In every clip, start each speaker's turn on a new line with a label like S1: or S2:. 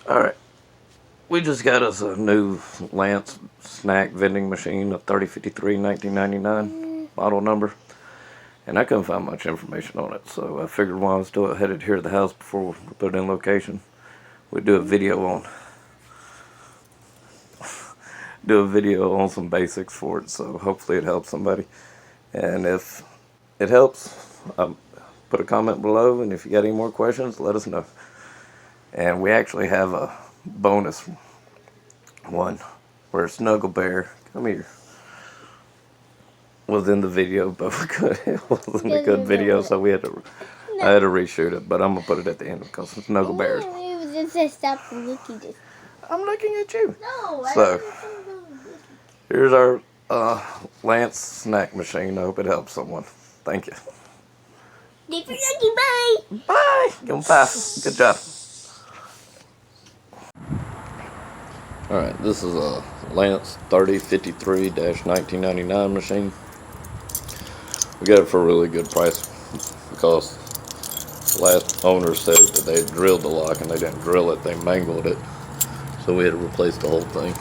S1: Alright, we just got us a new Lance snack vending machine, a 3053 1999 model number. And I couldn't find much information on it, so I figured while I was still headed here to the house before we put it in location, we'd do a video on some basics for it, so hopefully it helps somebody. And if it helps, put a comment below, and if you got any more questions, let us know. And we actually have a bonus one where Snuggle Bear, come here, was in the video, but it wasn't a good video, so I had to reshoot it. But I'm gonna put it at the end because Snuggle Bears.
S2: Stop looking.
S1: I'm looking at you.
S2: No.
S1: So here's our Lance snack machine. I hope it helps someone. Thank you.
S2: Bye.
S1: Bye. Give 'em five. Good job. Alright, this is a Lance 3053-1999 machine. We got it for a really good price because the last owner said that they drilled the lock and they didn't drill it, they mangled it. So we had to replace the whole thing.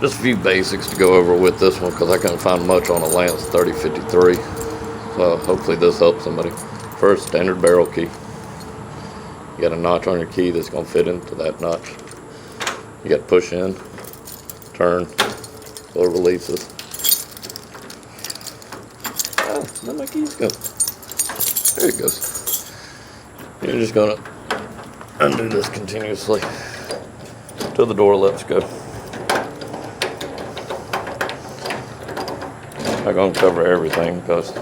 S1: Just a few basics to go over with this one because I couldn't find much on a Lance 3053. So hopefully this helps somebody. First, standard barrel key. You got a notch on your key that's going to fit into that notch. You got to push in, turn, so it releases. Oh, where'd my keys go? There it goes. You're just going to undo this continuously till the door lets go. I'm not going to cover everything because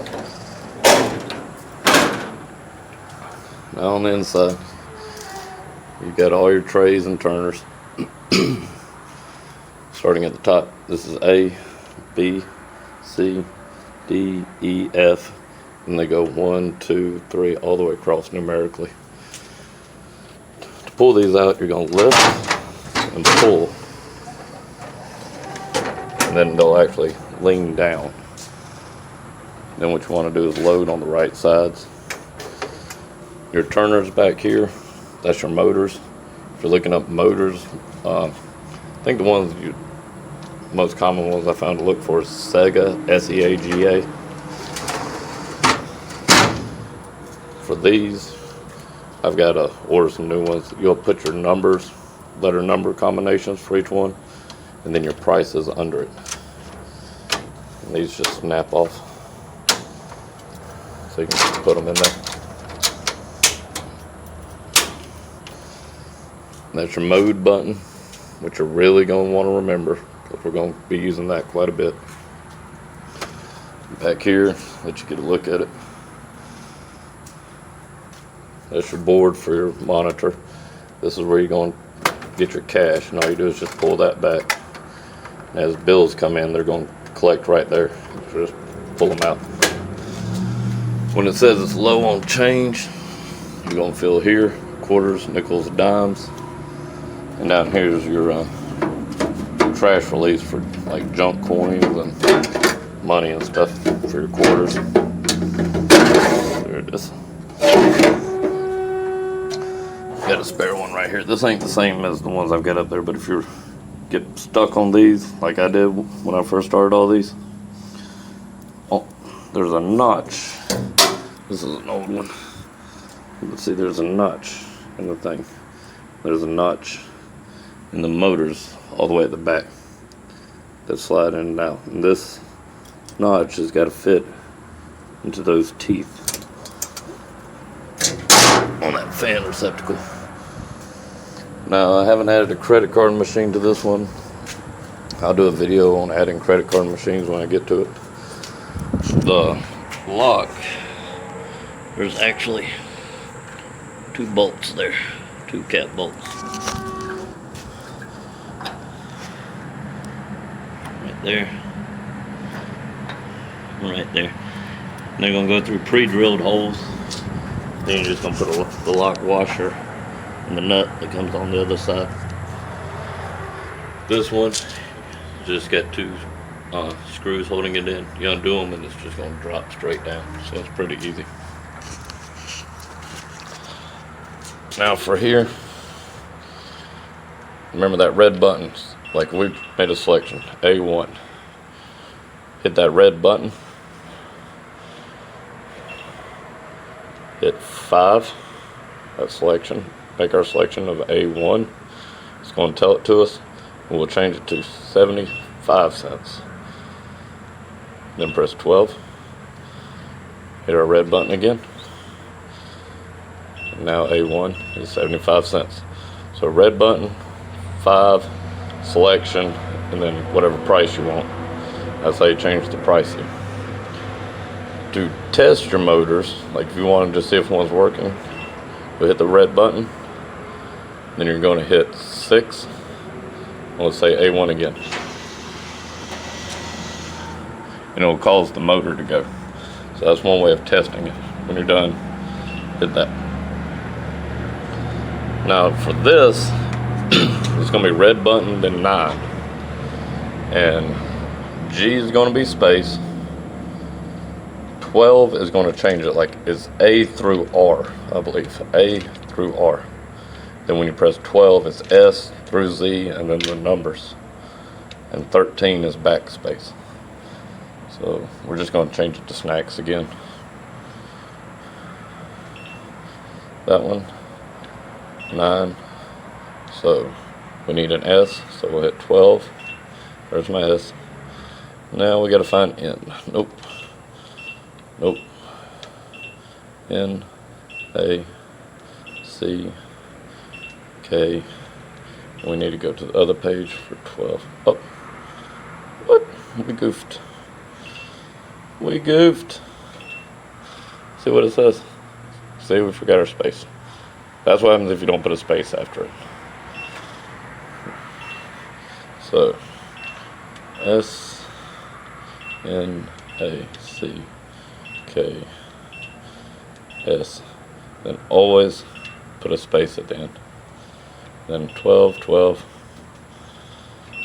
S1: now on the inside you got all your trays and turners. Starting at the top, this is A, B, C, D, E, F, and they go 1, 2, 3 all the way across numerically. To pull these out, you're going to lift and pull, and then they'll actually lean down. Then what you want to do is load on the right sides. Your turners back here, that's your motors. If you're looking up motors, I think the most common ones I found to look for is Sega, S-E-A-G-A. For these, I've got to order some new ones. You'll put your numbers, letter number combinations for each one, and then your prices under it. And these just snap off, so you can just put them in there. And that's your mode button, which you're really going to want to remember because we're going to be using that quite a bit. Back here, let you get a look at it. That's your board for your monitor. This is where you're going to get your cash, and all you do is just pull that back. And as bills come in, they're going to collect right there. So just pull them out. When it says it's low on change, you're going to feel here, quarters, nickels, dimes. And down here is your trash release for like junk coins and money and stuff for your quarters. There it is. Got a spare one right here. This ain't the same as the ones I've got up there, but if you get stuck on these like I did when I first started all these, oh, there's a notch. This is an old one. Let's see, there's a notch in the thing. There's a notch in the motors all the way at the back that slide in and out. And this notch has got to fit into those teeth on that fan receptacle. Now, I haven't added a credit card machine to this one. I'll do a video on adding credit card machines when I get to it. The lock, there's actually 2 bolts there, 2 cap bolts. Right there. Right there. And they're going to go through pre-drilled holes. Then you're just going to put the lock washer and the nut that comes on the other side. This one just got 2 screws holding it in. You undo them and it's just going to drop straight down. So it's pretty easy. Now for here, remember that red button, like we made a selection, A1. Hit that red button. Hit 5, that selection, make our selection of A1. It's going to tell it to us, and we'll change it to 75 cents. Then press 12, hit our red button again. And now A1 is 75 cents. So red button, 5, selection, and then whatever price you want. That's how you change the pricing. To test your motors, like if you wanted to see if one's working, you'll hit the red button, then you're going to hit 6, and let's say A1 again. And it'll cause the motor to go. So that's one way of testing it. When you're done, hit that. Now for this, it's going to be red button, then 9. And G is going to be space. 12 is going to change it, like it's A through R, I believe. A through R. Then when you press 12, it's S through Z, and then the numbers. And 13 is backspace. So we're just going to change it to snacks again. That one, 9. So we need an S, so we'll hit 12. There's my S. Now we got to find N. Nope. N, A, C, K. We need to go to the other page for 12. Oh, what? We goofed. See what it says? See, we forgot our space. That's what happens if you don't put a space after it. So, S, N, A, C, K, S. Then always put a space at the end. Then 12,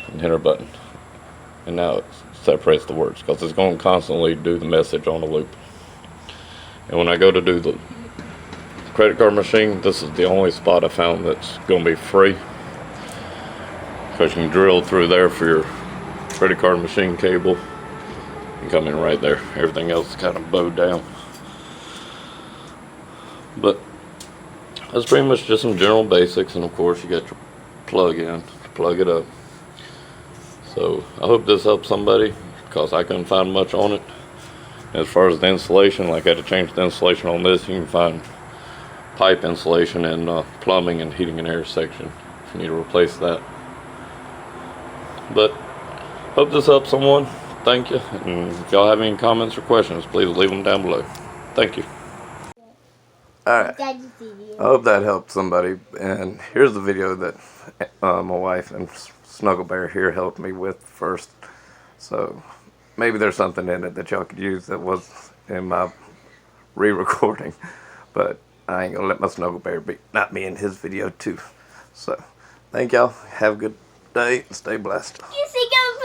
S1: and hit our button. And now it separates the words because it's going to constantly do the message on a loop. And when I go to do the credit card machine, this is the only spot I found that's going to be free, because you can drill through there for your credit card machine cable and come in right there. Everything else is kind of bowed down. But that's pretty much just some general basics, and of course you got your plug in to plug it up. So I hope this helps somebody, because I couldn't find much on it. As far as the insulation, like I had to change the insulation on this. You can find pipe insulation in plumbing and heating and air section if you need to replace that. But hope this helps someone. Thank you. And if y'all have any comments or questions, please leave them down below. Thank you. Alright, I hope that helped somebody. And here's the video that my wife and Snuggle Bear here helped me with first. So maybe there's something in it that y'all could use that was in my re-recording. But I ain't gonna let my Snuggle Bear not be in his video too. So thank y'all. Have a good day and stay blessed.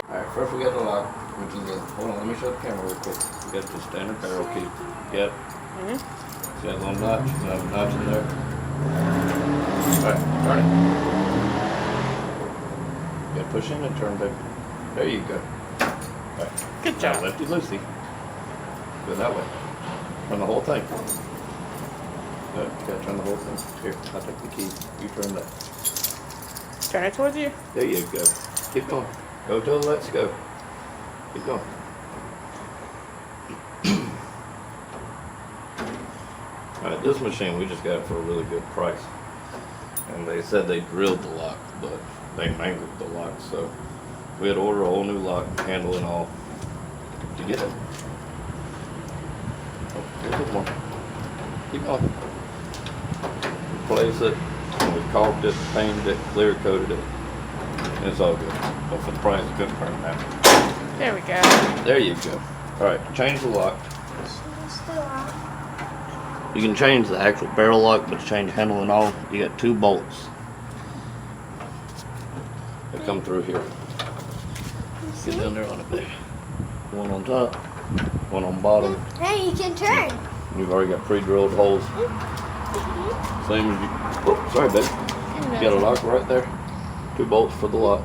S1: Alright, first we got the lock, which is hold on, let me show the camera real quick. We got the standard barrel key. Yep. See that little notch? You have a notch in there. Alright, turn it. You gotta push in and turn, baby. There you go. Alright.
S3: Good job.
S1: Now lefty loosey. Go that way. Turn the whole thing. Good. You gotta turn the whole thing. Here, I'll take the key. You turn that.
S3: Turn it towards you.
S1: There you go. Keep going. Go till let's go. Keep going. Alright, this machine we just got it for a really good price. And they said they drilled the lock, but they mangled the lock, so we had to order a whole new lock, handle and all, to get it. Oh, here's one more. Keep going. Replace it, and we caulked it, painted it, clear coated it. It's all good. But for the price, it couldn't turn that.
S3: There we go.
S1: There you go. Alright, change the lock. You can change the actual barrel lock, but to change handle and all, you got 2 bolts. They come through here. Get down there on it, baby. One on top, one on bottom.
S2: Hey, you can turn.
S1: You've already got pre-drilled holes. Same as you. Oh, sorry, baby. You got a lock right there. 2 2 bolts for the lock.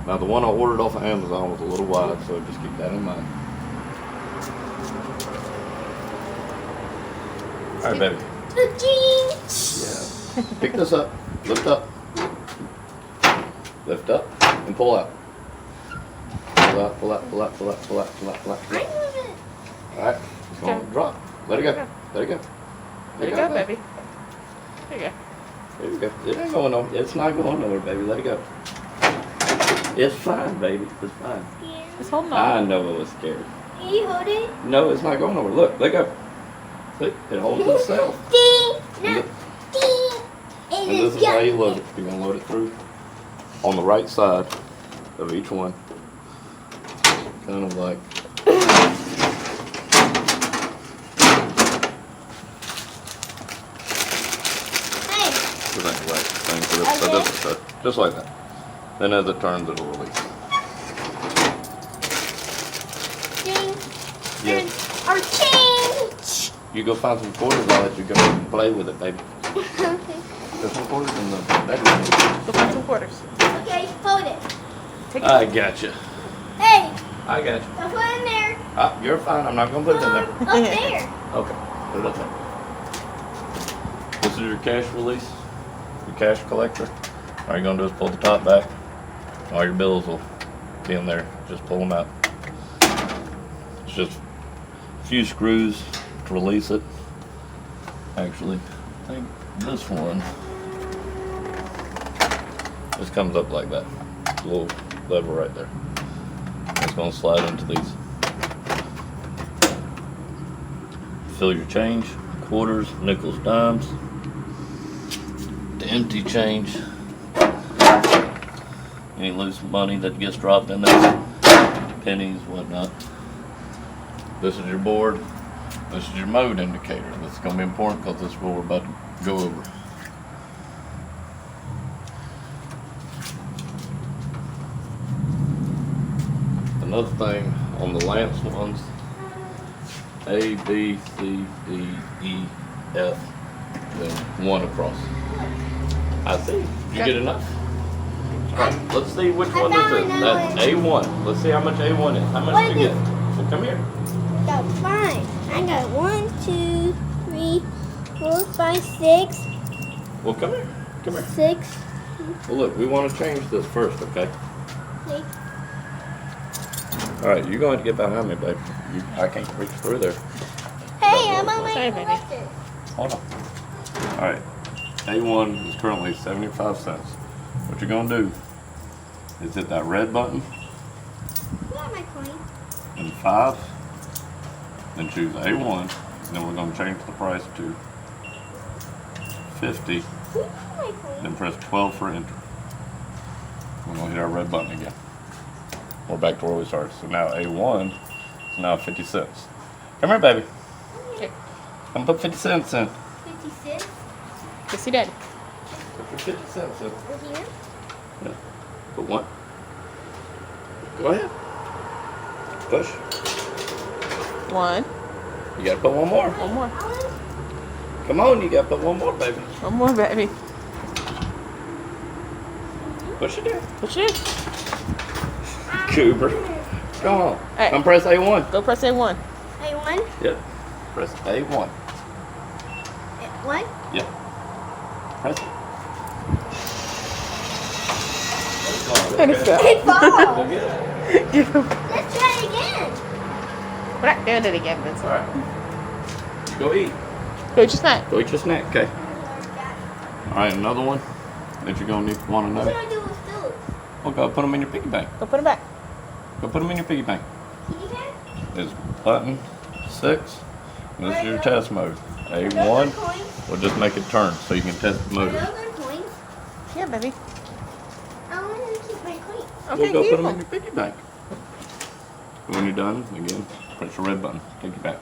S1: Now the one I ordered off of Amazon was a little wide, so just keep that in mind. All right, baby. Yeah. Pick this up. Lift up. Lift up and pull out. Pull out, pull out, pull out, pull out, pull out, pull out, pull out. Pull out. All right. It's going to drop. Let it go. Let it go.
S3: Let it go, baby. There you go.
S1: There you go. It ain't going nowhere. It's not going nowhere, baby. Let it go. It's fine, baby. It's fine.
S3: It's holding on.
S1: I know it was scary.
S2: Can you hold it?
S1: No, it's not going nowhere. Look, let go. See, it holds itself.
S2: Ding!
S1: And
S2: No. Ding!
S1: And this is how you load it. You're going to load it through on the right side of each one. Kind of like.
S2: Hey!
S1: This ain't the right thing for this, so this is so, just like that. Then as it turns, it'll release.
S2: Ding!
S1: Yeah.
S2: Our change!
S1: You go find some quarters, I'll let you go and play with it, baby.
S2: Okay.
S1: There's some quarters in the bedroom.
S3: Go find some quarters.
S2: Okay, hold it.
S3: Take it.
S1: I gotcha.
S2: Hey!
S1: I got you.
S2: Don't put it in there.
S1: You're fine. I'm not gonna put it in there.
S2: Up there.
S1: Okay, put it up there. This is your cash release, your cash collector. All you're gonna do is pull the top back. All your bills will be in there. Just pull them out. It's just a few screws to release it. Actually, I think this one just comes up like that. A little lever right there. It's gonna slide into these. Fill your change, quarters, nickels, dimes. The empty change. Any loose money that gets dropped in there. Pennies, whatnot. This is your board. This is your mode indicator. This is gonna be important because this is what we're about to go over. Another thing on the Lance ones, A, B, C, D, E, F, then 1 across. I see. You get enough? Alright, let's see which one this is. That's A1. Let's see how much A1 is. How much
S2: What
S1: did you
S2: is
S1: get? Well, come here.
S2: Got 5. I got 1, 2, 3, 4, 5, 6.
S1: Well, come here. Come here.
S2: 6.
S1: Well, look, we want to change this first, okay?
S2: Okay.
S1: Alright, you're going to get behind me, babe. I can't reach through there.
S2: Hey, I'm on my
S3: Sorry, baby.
S2: collector.
S1: Hold on. Alright, A1 is currently 75 cents. What you're going to do is hit that red button
S2: Where are my coins?
S1: and 5, then choose A1, and then we're going to change the price to 50,
S2: Where are my coins?
S1: then press 12 for enter. We're going to hit our red button again. We're back to where we started. So now A1 is now 50 cents. Come here, baby.
S3: Here.
S1: Come put 50 cents in.
S2: 56.
S3: Go see Daddy.
S1: Put your 50 cents in.
S2: Over here.
S1: Yeah. Put 1. Go ahead. Push.
S3: 1.
S1: You gotta put 1 more.
S3: 1 more.
S1: Come on, you gotta put 1 more, baby.
S3: 1 more, baby.
S1: Push it in.
S3: Push it in.
S1: Cooper. Come on.
S3: Hey.
S1: Come press A1.
S3: Go press A1.
S2: A1.
S1: Yep. Press A1.
S2: A1.
S1: Yep. Press it.
S3: Let it go.
S2: It falls.
S1: Go get it.
S2: Let's try it again.
S3: We're not doing it again, Vincent.
S1: Alright. Go eat.
S3: Go eat your snack.
S1: Go eat your snack, okay? Alright, another one that you're gonna want to
S2: What
S1: know.
S2: should I do with those?
S1: Well, go put them in your piggy bank.
S3: Go put it back.
S1: Go put them in your piggy bank.
S2: Piggy bank?
S1: There's button 6. And this is your test mode.
S2: Are those
S1: A1
S2: coins?
S1: will just make it turn so you can test the
S2: Are
S1: motor.
S2: those our coins?
S3: Yeah, baby.
S2: I want to keep my coins.
S3: Okay,
S1: We'll go
S3: keep
S1: put them in
S3: them.
S1: your piggy bank. When you're done, again, press the red button, take it back.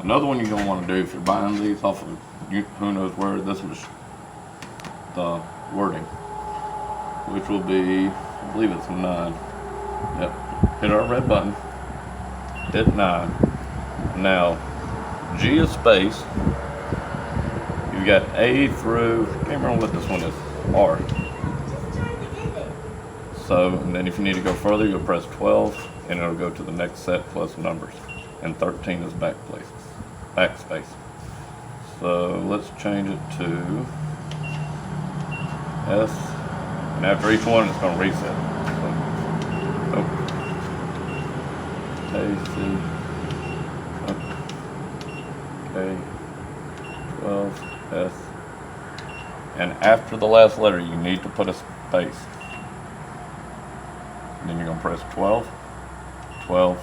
S1: Another one you're gonna want to do if you're buying these off of who knows where, this was the wording, which will be, I believe it's 9. Yep. Hit our red button. Hit 9. Now, G is space. You've got A through, I can't remember what this one is. R.
S2: Just try it again.
S1: So, and then if you need to go further, you'll press 12 and it'll go to the next set plus numbers. And 13 is backspace. So let's change it to S. And after each one, it's going to reset. So, A, C, K, 12, S. And after the last letter, you need to put a space. Then you're going to press 12, 12,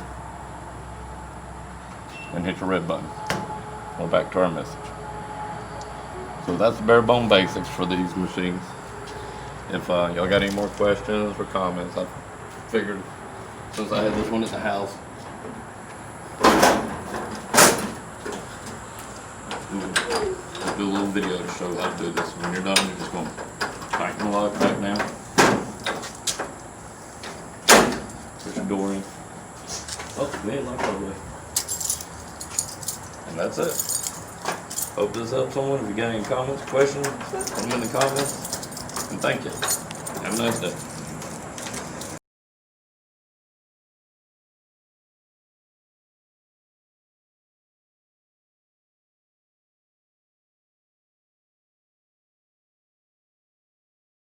S1: and hit your red button. We're back to our message. So that's the bare bone basics for these machines. If y'all got any more questions or comments, I figured since I had this one at the house, we'll do a little video to show how to do this. When you're done, you're just going to tighten the lock back down. Put your door in. Oh, man, lock over there. And that's it. Hope this helps someone. If you got any comments, questions, put them in the comments. And thank you. Have a nice day.